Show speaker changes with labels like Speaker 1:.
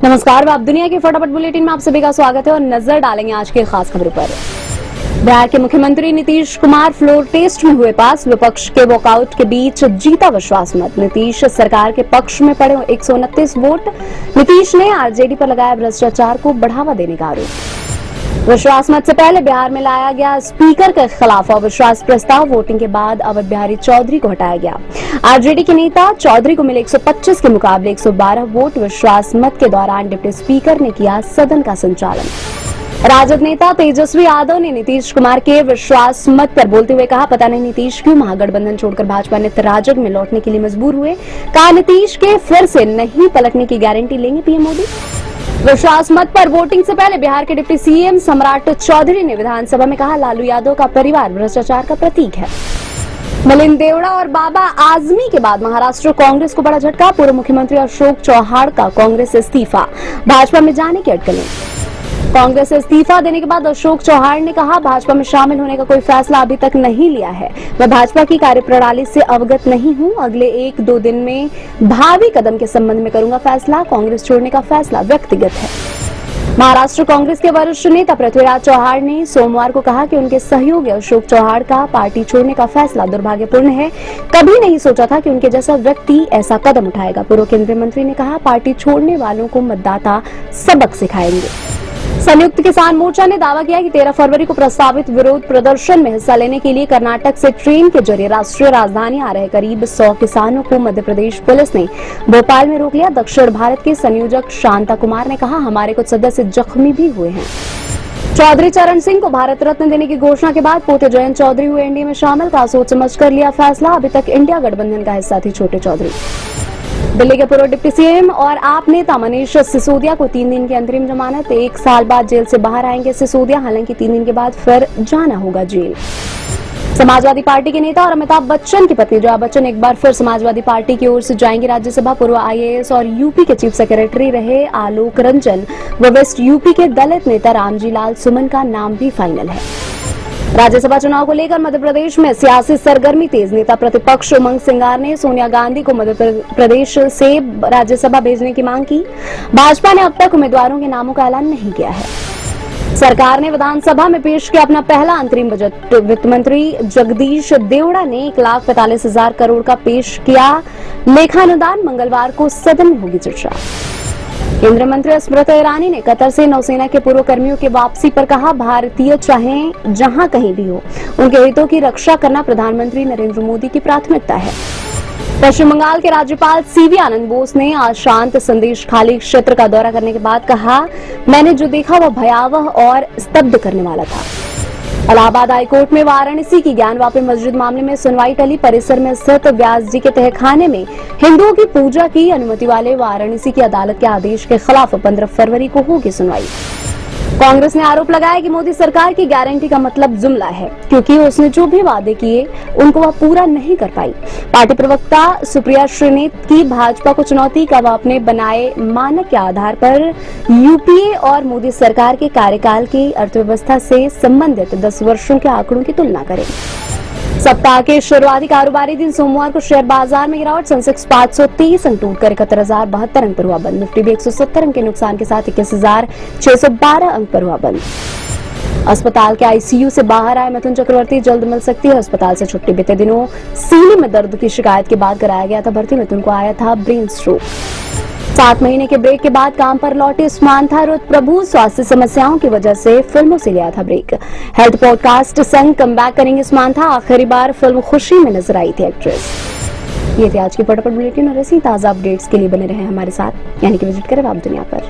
Speaker 1: नमस्कार, आप दुनिया की फटाफट बुलेटिन में आप सभी का स्वागत है और नजर डालेंगे आज की खास खबरों पर। बिहार के मुख्यमंत्री नीतीश कुमार फ्लोर टेस्ट में हुए पास, विपक्ष के वॉकआउट के बीच जीता विश्वास मत। नीतीश सरकार के पक्ष में पड़े 129 वोट। नीतीश ने आरजेडी पर लगाया भ्रष्टाचार को बढ़ावा देने का आरोप। विश्वास मत से पहले बिहार में लाया गया स्पीकर के खिलाफ अविश्वास प्रस्ताव। वोटिंग के बाद अवध बिहारी चौधरी को हटाया गया। आरजेडी के नेता चौधरी को मिले 125 के मुकाबले 112 वोट। विश्वास मत के दौरान डिप्टी स्पीकर ने किया सदन का संचालन। राजद नेता तेजस्वी यादव ने नीतीश कुमार के विश्वास मत पर बोलते हुए कहा, पता नहीं नीतीश क्यों महागठबंधन छोड़कर भाजपा ने राजग में लौटने के लिए मजबूर हुए। कहा, नीतीश के फिर से नहीं पलटने की गारंटी लेंगे पीएम मोदी। विश्वास मत पर वोटिंग से पहले बिहार के डिप्टी सीएम सम्राट चौधरी ने विधानसभा में कहा, लालू यादव का परिवार भ्रष्टाचार का प्रतीक है। मिलिंद देवड़ा और बाबा आजमी के बाद महाराष्ट्र कांग्रेस को बड़ा झटका। पूर्व मुख्यमंत्री अशोक चौहान का कांग्रेस से इस्तीफा, भाजपा में जाने की अटकलें। कांग्रेस से इस्तीफा देने के बाद अशोक चौहान ने कहा, भाजपा में शामिल होने का कोई फैसला अभी तक नहीं लिया है। मैं भाजपा की कार्यप्रणाली से अवगत नहीं हूं। अगले 1-2 दिन में भावी कदम के संबंध में करूंगा फैसला। कांग्रेस छोड़ने का फैसला व्यक्तिगत है। महाराष्ट्र कांग्रेस के वरिष्ठ नेता पृथ्वीराज चौहान ने सोमवार को कहा कि उनके सहयोगी अशोक चौहान का पार्टी छोड़ने का फैसला दुर्भाग्यपूर्ण है। कभी नहीं सोचा था कि उनके जैसा व्यक्ति ऐसा कदम उठाएगा। पूर्व केंद्रीय मंत्री ने कहा, पार्टी छोड़ने वालों को मतदाता सबक सिखाएंगे। संयुक्त किसान मोर्चा ने दावा किया कि 13 फरवरी को प्रस्तावित विरोध प्रदर्शन में हिस्सा लेने के लिए कर्नाटक से ट्रेन के जरिए राष्ट्रीय राजधानी आ रहे करीब 100 किसानों को मध्य प्रदेश पुलिस ने भोपाल में रोक लिया। दक्षिण भारत के संयोजक शांता कुमार ने कहा, हमारे कुछ सदस्य जख्मी भी हुए हैं। चौधरी चरण सिंह को भारत रत्न देने की घोषणा के बाद पोते जयंत चौधरी हुए एनडीए में शामिल। का सोच समझ कर लिया फैसला। अभी तक इंडिया गठबंधन का हिस्सा थे छोटे चौधरी। दिल्ली के पूर्व डिप्टी सीएम और आप नेता मनीष सिसोदिया को 3 दिन की अंतरिम जमानत। 1 साल बाद जेल से बाहर आएंगे सिसोदिया, हालांकि 3 दिन के बाद फिर जाना होगा जेल। समाजवादी पार्टी के नेता और अमिताभ बच्चन की पत्नी जया बच्चन एक बार फिर समाजवादी पार्टी की ओर से जाएंगी राज्यसभा। पूर्व आईएएस और यूपी के चीफ सेक्रेटरी रहे आलोक रंजन व वेस्ट यूपी के दलित नेता रामजी लाल सुमन का नाम भी फाइनल है। राज्यसभा चुनाव को लेकर मध्य प्रदेश में सियासी सरगर्मी तेज। नेता प्रतिपक्ष उमंग सिंगार ने सोनिया गांधी को मध्य प्रदेश से राज्यसभा भेजने की मांग की। भाजपा ने अब तक उम्मीदवारों के नामों का ऐलान नहीं किया है। सरकार ने विधानसभा में पेश किया अपना पहला अंतरिम बजट। वित्त मंत्री जगदीश देवड़ा ने 1,45,000 करोड़ का पेश किया लेखानुदान। मंगलवार को सदन में होगी चर्चा। केंद्रीय मंत्री स्मृति ईरानी ने कतर से नौसेना के पूर्व कर्मियों की वापसी पर कहा, भारतीय चाहे जहां कहीं भी हो, उनके हितों की रक्षा करना प्रधानमंत्री नरेंद्र मोदी की प्राथमिकता है। पश्चिम बंगाल के राज्यपाल सीवी आनंद बोस ने आज शांत संदेश खाली क्षेत्र का दौरा करने के बाद कहा, मैंने जो देखा वह भयावह और स्तब्ध करने वाला था। इलाहाबाद हाईकोर्ट में वाराणसी की ज्ञानवापी मस्जिद मामले में सुनवाई टली। परिसर में स्थित व्यास जी के तहखाने में हिंदुओं की पूजा की अनुमति वाले वाराणसी की अदालत के आदेश के खिलाफ 15 फरवरी को होगी सुनवाई। कांग्रेस ने आरोप लगाया कि मोदी सरकार की गारंटी का मतलब जुमला है, क्योंकि उसने जो भी वादे किए उनको वह पूरा नहीं कर पाई। पार्टी प्रवक्ता सुप्रिया श्रीनेत की भाजपा को चुनौती का वह अपने बनाए मानक के आधार पर यूपीए और मोदी सरकार के कार्यकाल की अर्थव्यवस्था से संबंधित 10 वर्षों के आंकड़ों की तुलना करें। सप्ताह के शुरुआती कारोबारी दिन सोमवार को शेयर बाजार में गिरावट। सेंसेक्स 530 अंक टूटकर 71,072 अंक पर हुआ बंद। निफ्टी भी 170 अंक के नुकसान के साथ 21,612 अंक पर हुआ बंद। अस्पताल के आईसीयू से बाहर आए मिथुन चक्रवर्ती, जल्द मिल सकती है अस्पताल से छुट्टी। बीते दिनों सीने में दर्द की शिकायत के बाद कराया गया था भर्ती। मिथुन को आया था ब्रेन स्ट्रोक। 7 महीने के ब्रेक के बाद काम पर लौटे समांथा रुत प्रभु स्वास्थ्य समस्याओं की वजह से फिल्मों से लिया था ब्रेक। हेल्थ पॉडकास्ट संग कमबैक करेंगे समांथा। आखिरी बार फिल्म खुशी में नजर आई थी एक्ट्रेस। ये थी आज की फटाफट बुलेटिन और ऐसी ताजा अपडेट्स के लिए बने रहे हमारे साथ, यानी कि विजिट करें आप दुनिया पर।